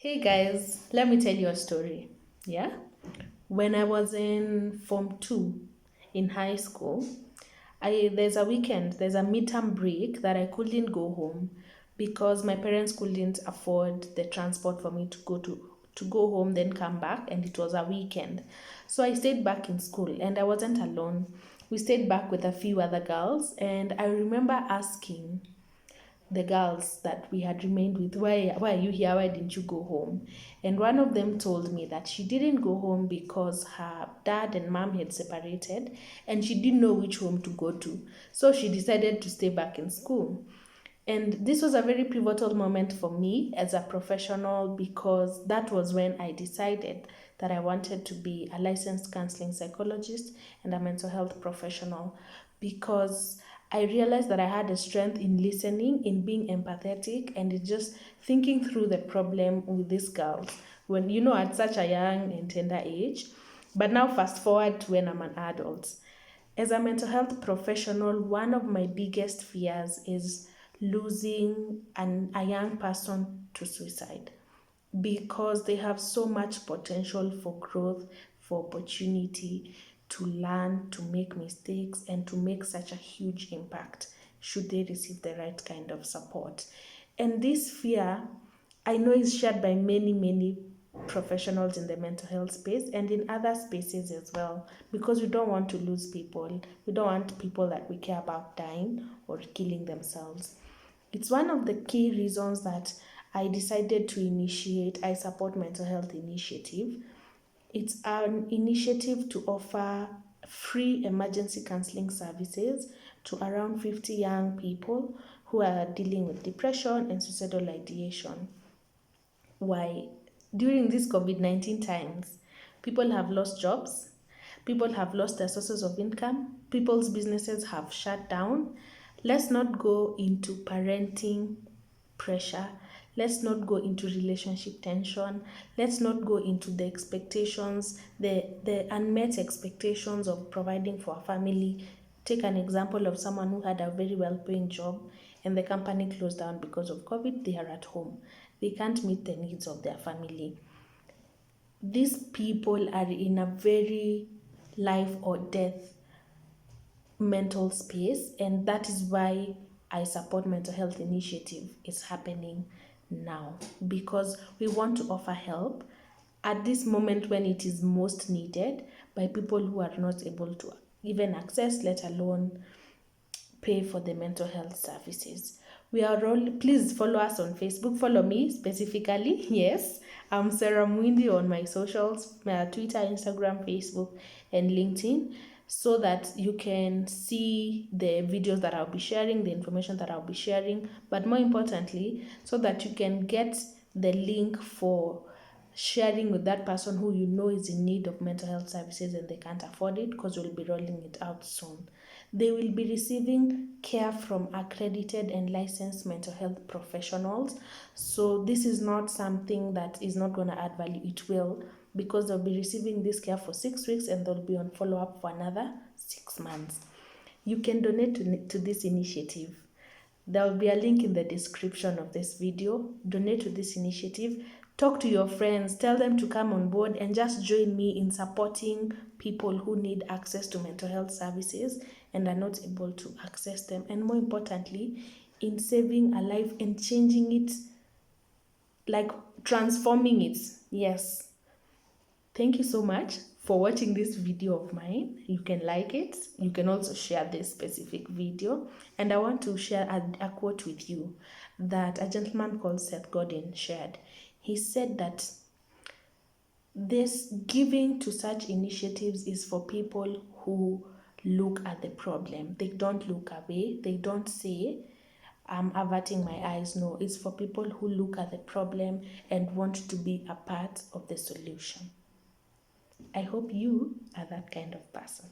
Hey guys, let me tell you a story. Yeah? When I was in Form 2 in high school, there's a weekend, there's a midterm break that I couldn't go home because my parents couldn't afford the transport for me to go home then come back, and it was a weekend. So I stayed back in school and I wasn't alone. We stayed back with a few other girls, and I remember asking the girls that we had remained with, why are you here, why didn't you go home? And one of them told me that she didn't go home because her dad and mom had separated and she didn't know which home to go to, so she decided to stay back in school. And this was a very pivotal moment for me as a professional because that was when I decided that I wanted to be a licensed counseling psychologist and a mental health professional, because I realized that I had a strength in listening, in being empathetic, and in just thinking through the problem with these girls when, at such a young and tender age. But now, fast forward to when I'm an adult. As a mental health professional, one of my biggest fears is losing a young person to suicide, because they have so much potential for growth, for opportunity to learn, to make mistakes, and to make such a huge impact should they receive the right kind of support. And this fear, I know, is shared by many, many professionals in the mental health space and in other spaces as well, because we don't want to lose people. We don't want people that we care about dying or killing themselves. It's one of the key reasons that I decided to initiate I Support Mental Health initiative. It's an initiative to offer free emergency counseling services to around 50 young people who are dealing with depression and suicidal ideation. Why? During these COVID-19 times, people have lost jobs, people have lost their sources of income, people's businesses have shut down. Let's not go into parenting pressure. Let's not go into relationship tension. Let's not go into the expectations, the unmet expectations of providing for a family. Take an example of someone who had a very well paying job and the company closed down because of COVID. They are at home. They can't meet the needs of their family. These people are in a very life or death mental space, and that is why I Support Mental Health initiative is happening now, because we want to offer help at this moment when it is most needed by people who are not able to even access, let alone pay for the mental health services. We are all, please follow us on Facebook. Follow me specifically. Yes, I'm Sarah Mwindi on my socials, Twitter, Instagram, Facebook, and LinkedIn, so that you can see the videos that I'll be sharing, the information that I'll be sharing, but more importantly, so that you can get the link for sharing with that person who you know is in need of mental health services and they can't afford it, because we'll be rolling it out soon. They will be receiving care from accredited and licensed mental health professionals. So this is not something that is not going to add value. It will, because they'll be receiving this care for 6 weeks and they'll be on follow-up for another 6 months. You can donate to this initiative. There will be a link in the description of this video. Donate to this initiative. Talk to your friends. Tell them to come on board and just join me in supporting people who need access to mental health services and are not able to access them. And more importantly, in saving a life and changing it, like transforming it. Yes. Thank you so much for watching this video of mine. You can like it. You can also share this specific video. And I want to share a quote with you that a gentleman called Seth Godin shared. He said that this giving to such initiatives is for people who look at the problem. They don't look away. They don't say, I'm averting my eyes. No, it's for people who look at the problem and want to be a part of the solution. I hope you are that kind of person.